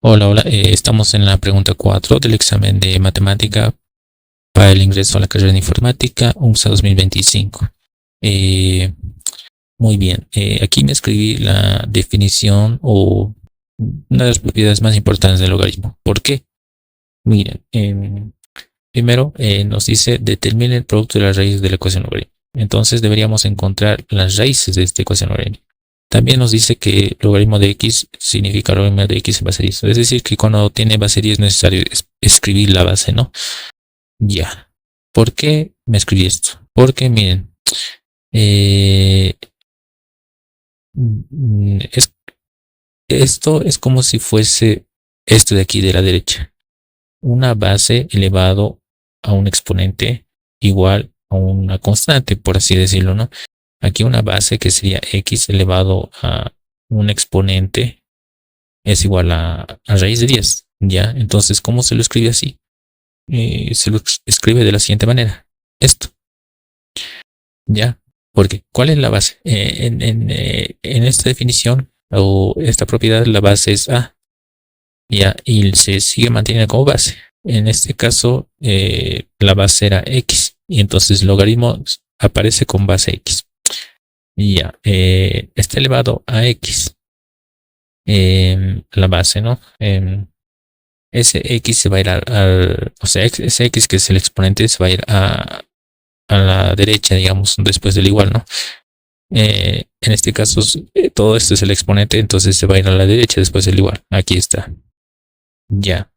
Hola, hola. Estamos en la pregunta 4 del examen de matemática para el ingreso a la carrera de informática UMSA 2025. Eh, Muy bien. Aquí me escribí la definición o una de las propiedades más importantes del logaritmo. ¿Por qué? Miren, primero nos dice determine el producto de las raíces de la ecuación logarítmica. Entonces deberíamos encontrar las raíces de esta ecuación logarítmica. También nos dice que logaritmo de x significa logaritmo de x en base 10. Es decir, que cuando tiene base 10 es necesario escribir la base, ¿no? Ya. ¿Por qué me escribí esto? Porque miren, eh, es, esto es como si fuese esto de aquí de la derecha. Una base elevado a un exponente igual a una constante, por así decirlo, ¿no? Aquí una base que sería x elevado a un exponente es igual a raíz de 10, ¿ya? Entonces, ¿cómo se lo escribe así? Se lo escribe de la siguiente manera. Esto, ¿ya? Porque, ¿cuál es la base? En esta definición o esta propiedad, la base es A, ¿ya? Y se sigue manteniendo como base. En este caso, la base era X, y entonces el logaritmo aparece con base X. Y ya, está elevado a X, la base, ¿no? Ese X se va a ir o sea, ese X que es el exponente se va a ir a la derecha, digamos, después del igual, ¿no? En este caso, todo esto es el exponente, entonces se va a ir a la derecha después del igual. Aquí está. Ya.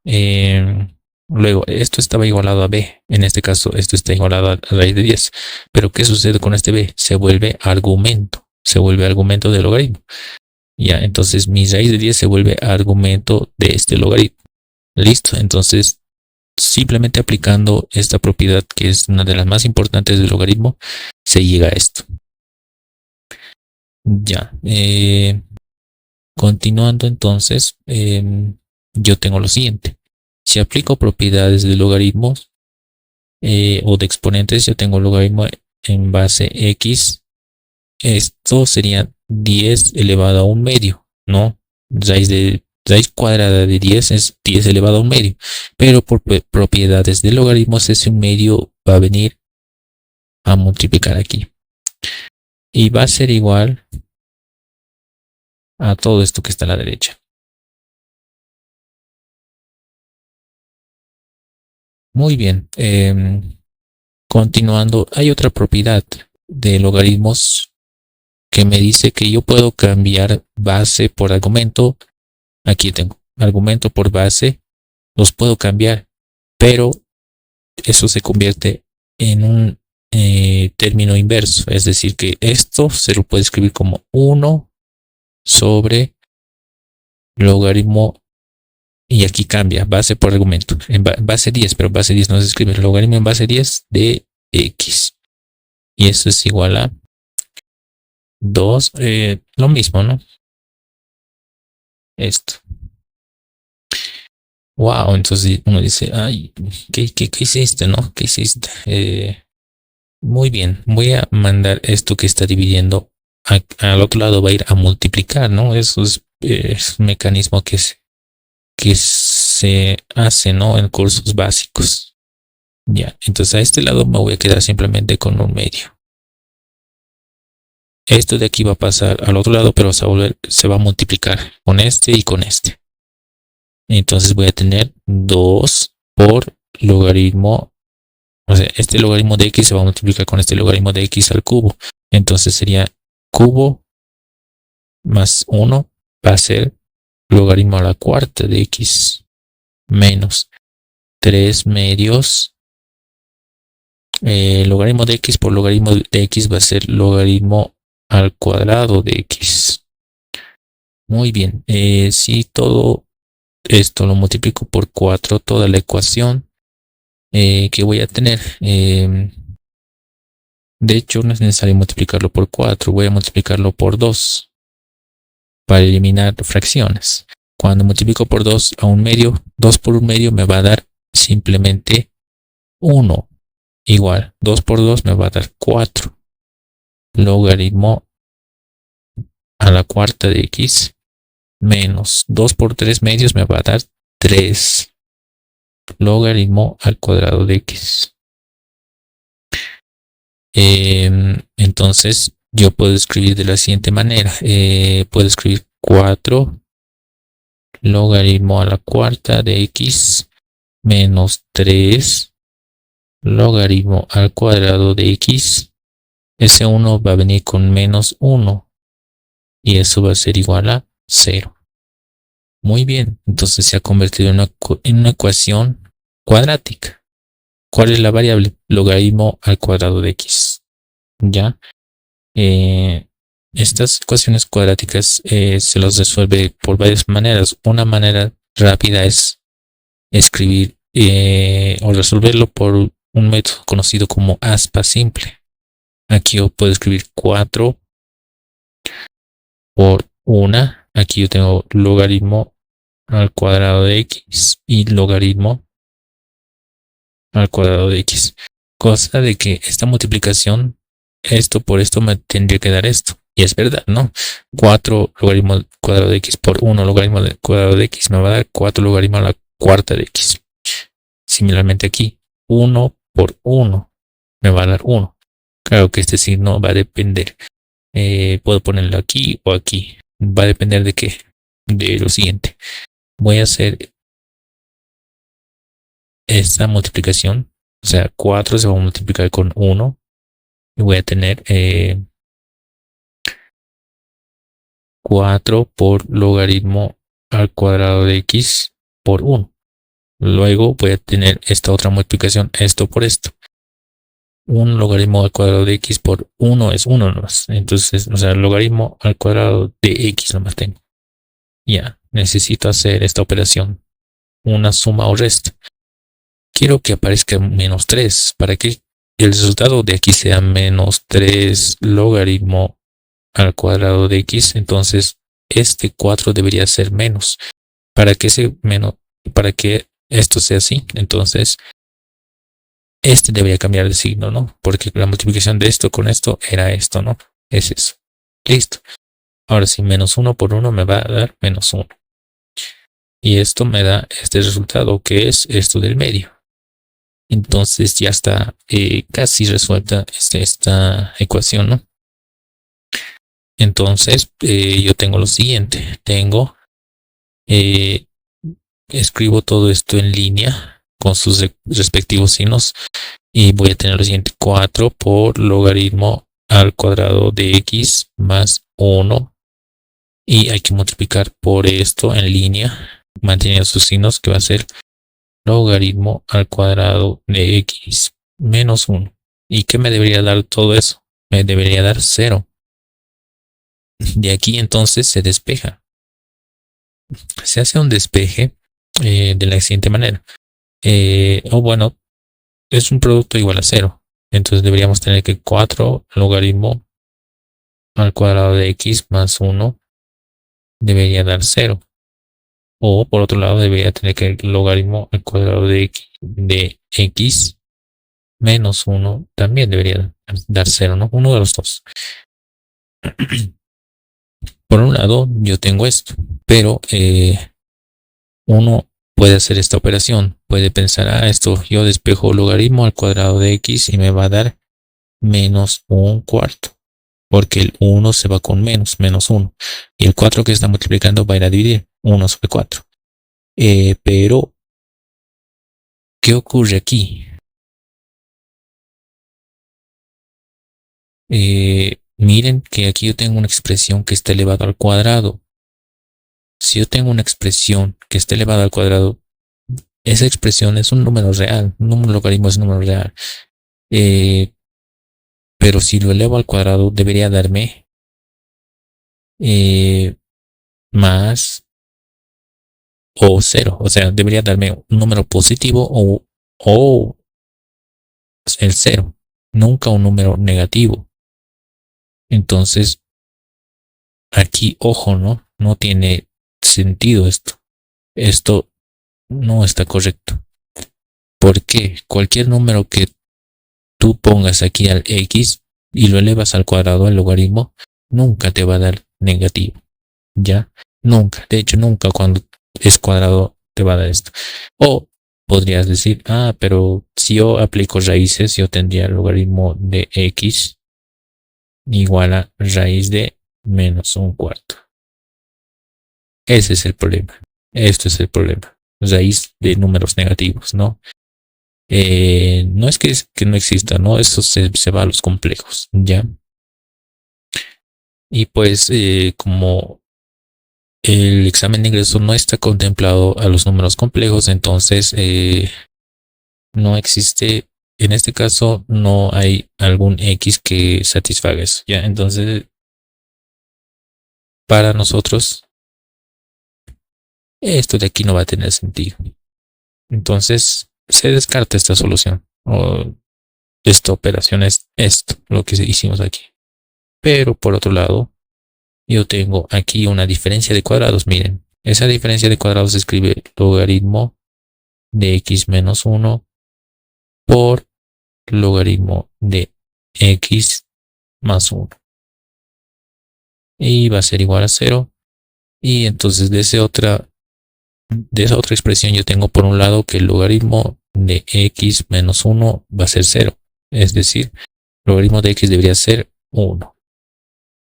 Luego, esto estaba igualado a B. En este caso, esto está igualado a raíz de 10. Pero, ¿qué sucede con este B? Se vuelve argumento. Se vuelve argumento del logaritmo. Ya, entonces mi raíz de 10 se vuelve argumento de este logaritmo. Listo. Entonces, simplemente aplicando esta propiedad, que es una de las más importantes del logaritmo, se llega a esto. Ya. Continuando entonces, yo tengo lo siguiente. Si aplico propiedades de logaritmos o de exponentes, yo tengo logaritmo en base x. Esto sería 10 elevado a un medio, ¿no? Raíz cuadrada de 10 es 10 elevado a un medio. Pero por propiedades de logaritmos, ese medio va a venir a multiplicar aquí. Y va a ser igual a todo esto que está a la derecha. Muy bien. Continuando, hay otra propiedad de logaritmos que me dice que yo puedo cambiar base por argumento. Aquí tengo argumento por base, los puedo cambiar, pero eso se convierte en un término inverso. Es decir, que esto se lo puede escribir como 1 sobre logaritmo, y aquí cambia base por argumento. En base 10, pero base 10 no se escribe. Logaritmo en base 10 de x. Y eso es igual a 2, lo mismo, ¿no? Esto. Wow, entonces uno dice, ay, ¿qué hiciste, no? ¿Qué hiciste? Muy bien, voy a mandar esto que está dividiendo al otro lado, va a ir a multiplicar, ¿no? Eso es un mecanismo que se hace, ¿no? En cursos básicos. Ya, entonces a este lado me voy a quedar simplemente con un medio. Esto de aquí va a pasar al otro lado, pero se va a multiplicar con este y con este. Entonces voy a tener 2 por logaritmo, o sea, este logaritmo de x se va a multiplicar con este logaritmo de x al cubo. Entonces sería cubo más 1 va a ser logaritmo a la cuarta de x menos 3 medios. Logaritmo de x por logaritmo de x va a ser logaritmo al cuadrado de x. Muy bien, si todo esto lo multiplico por 4, toda la ecuación que voy a tener, de hecho no es necesario multiplicarlo por 4, voy a multiplicarlo por 2 para eliminar fracciones. Cuando multiplico por 2 a un medio, 2 por un medio me va a dar simplemente 1. Igual, 2 por 2 me va a dar 4. Logaritmo a la cuarta de x menos 2 por 3 medios me va a dar 3 logaritmo al cuadrado de x. Entonces yo puedo escribir de la siguiente manera. Puedo escribir 4 logaritmo a la cuarta de x menos 3 logaritmo al cuadrado de x. Ese 1 va a venir con menos 1 y eso va a ser igual a 0. Muy bien, entonces se ha convertido en una ecuación cuadrática. ¿Cuál es la variable? Logaritmo al cuadrado de x. Ya. Estas ecuaciones cuadráticas se los resuelve por varias maneras. Una manera rápida es escribir o resolverlo por un método conocido como aspa simple. Aquí yo puedo escribir 4 por 1. Aquí yo tengo logaritmo al cuadrado de x y logaritmo al cuadrado de x. Cosa de que esta multiplicación, esto por esto me tendría que dar esto. Y es verdad, ¿no? 4 logaritmo al cuadrado de x por 1 logaritmo al cuadrado de x me va a dar 4 logaritmo a la cuarta de x. Similarmente aquí, 1 por 1 me va a dar 1. Claro que este signo va a depender. Puedo ponerlo aquí o aquí. Va a depender de qué. De lo siguiente. Voy a hacer esta multiplicación. O sea, 4 se va a multiplicar con 1. Y voy a tener 4 por logaritmo al cuadrado de x por 1. Luego voy a tener esta otra multiplicación, esto por esto. Un logaritmo al cuadrado de x por 1 es 1 nomás. Entonces, o sea, el logaritmo al cuadrado de x nomás tengo. Ya, necesito hacer esta operación. Una suma o resta. Quiero que aparezca menos 3 para que el resultado de aquí sea menos 3 logaritmo al cuadrado de x. Entonces, este 4 debería ser menos. Para que esto sea así, entonces este debería cambiar de signo, ¿no? Porque la multiplicación de esto con esto era esto, ¿no? Es eso. Listo. Ahora sí, menos 1 por 1 me va a dar menos 1. Y esto me da este resultado que es esto del medio. Entonces ya está casi resuelta esta ecuación, ¿no? Entonces yo tengo lo siguiente. Escribo todo esto en línea con sus respectivos signos y voy a tener lo siguiente: 4 por logaritmo al cuadrado de x más 1 y hay que multiplicar por esto en línea manteniendo sus signos, que va a ser logaritmo al cuadrado de x menos 1. ¿Y qué me debería dar todo eso? Me debería dar 0. De aquí entonces se despeja. Se hace un despeje de la siguiente manera. Bueno, es un producto igual a 0. Entonces deberíamos tener que 4 logaritmo al cuadrado de x más 1 debería dar 0. O por otro lado debería tener que el logaritmo al cuadrado de x menos 1 también debería dar 0, ¿no? Uno de los dos. Por un lado yo tengo esto, pero uno puede hacer esta operación. Puede pensar, esto yo despejo logaritmo al cuadrado de x y me va a dar menos un cuarto. Porque el 1 se va con menos 1. Y el 4 que está multiplicando va a ir a dividir 1 sobre 4. Pero, ¿qué ocurre aquí? Miren que aquí yo tengo una expresión que está elevada al cuadrado. Si yo tengo una expresión que está elevada al cuadrado, esa expresión es un número real. Un logaritmo es un número real. Pero si lo elevo al cuadrado, debería darme más o 0. O sea, debería darme un número positivo o el 0. Nunca un número negativo. Entonces, aquí, ojo, ¿no? No tiene sentido esto. Esto no está correcto. Porque cualquier número que tú pongas aquí al x y lo elevas al cuadrado, al logaritmo, nunca te va a dar negativo. ¿Ya? Nunca, de hecho nunca cuando es cuadrado te va a dar esto. O podrías decir, pero si yo aplico raíces, yo tendría el logaritmo de x igual a raíz de menos un cuarto. Ese es el problema. Esto es el problema. Raíz de números negativos, ¿no? No es que no exista, ¿no? Eso se va a los complejos, ¿ya? Y pues como el examen de ingreso no está contemplado a los números complejos, entonces no existe, en este caso no hay algún X que satisfaga eso, ¿ya? Entonces, para nosotros, esto de aquí no va a tener sentido. Entonces, se descarta esta solución, o esta operación es esto, lo que hicimos aquí. Pero por otro lado, yo tengo aquí una diferencia de cuadrados, miren. Esa diferencia de cuadrados se escribe logaritmo de x menos 1 por logaritmo de x más 1. Y va a ser igual a 0. Y entonces de esa otra expresión yo tengo por un lado que el logaritmo de x menos 1 va a ser 0. Es decir, el logaritmo de x debería ser 1.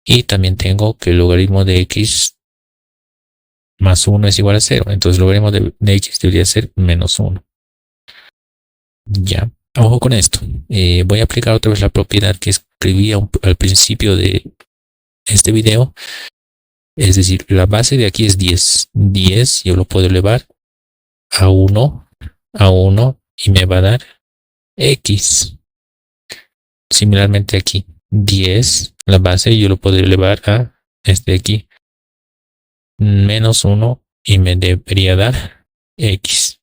Y también tengo que el logaritmo de x más 1 es igual a 0. Entonces el logaritmo de x debería ser menos 1. Ya, ojo con esto. Voy a aplicar otra vez la propiedad que escribí al principio de este video. Es decir, la base de aquí es 10. 10 yo lo puedo elevar a 1 y me va a dar x. Similarmente aquí, 10, la base yo lo puedo elevar a este de aquí, menos 1 y me debería dar x.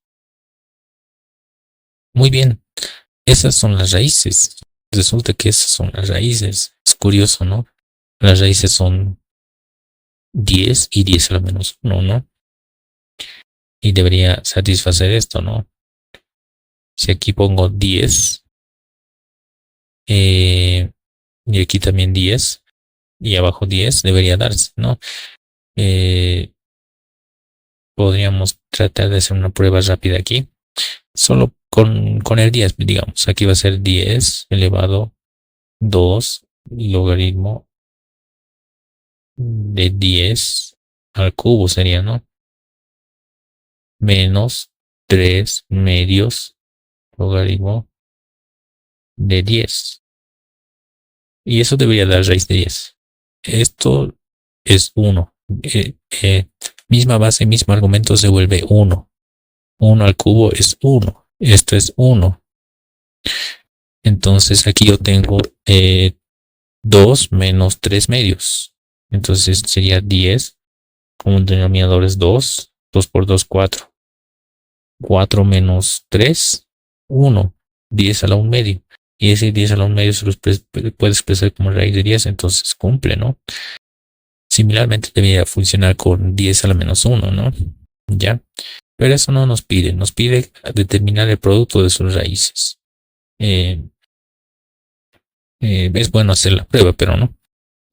Muy bien, esas son las raíces. Resulta que esas son las raíces. Es curioso, ¿no? Las raíces son 10 y 10 a la menos 1, ¿no? Y debería satisfacer esto, ¿no? Si aquí pongo 10 y aquí también 10 y abajo 10 debería darse, ¿no? Podríamos tratar de hacer una prueba rápida aquí. Solo con el 10, digamos. Aquí va a ser 10 elevado 2 logaritmo de 10 al cubo sería, ¿no? Menos 3 medios logaritmo de 10. Y eso debería dar raíz de 10. Esto es 1. Misma base, mismo argumento se vuelve 1. 1 al cubo es 1. Esto es 1. Entonces aquí yo tengo 2 menos 3 medios. Entonces sería 10. Como un denominador es 2. 2 por 2, 4. 4 menos 3, 1. 10 a la 1 medio. Y ese 10 a la 1 medio se los puede expresar como raíz de 10. Entonces cumple, ¿no? Similarmente debería funcionar con 10 a la menos 1, ¿no? Ya. Pero eso no nos pide. Nos pide determinar el producto de sus raíces. Es bueno hacer la prueba, pero no.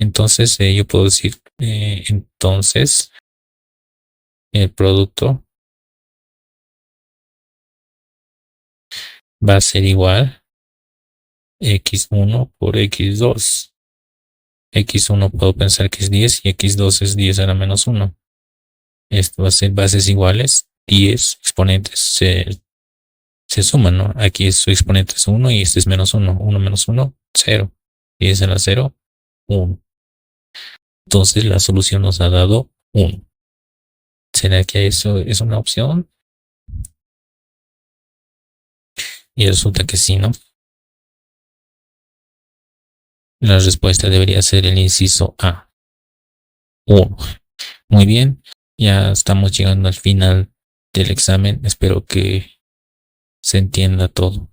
Entonces yo puedo decir, entonces el producto va a ser igual x1 por x2. x1 puedo pensar que es 10 y x2 es 10 a la menos 1. Esto va a ser bases iguales, 10 exponentes se suman, ¿no? Aquí su exponente es 1 y este es menos 1. 1 menos 1, 0. 10 a la 0, 1. Entonces la solución nos ha dado 1. ¿Será que eso es una opción? Y resulta que sí, ¿no? La respuesta debería ser el inciso A. 1. Muy bien, ya estamos llegando al final del examen. Espero que se entienda todo.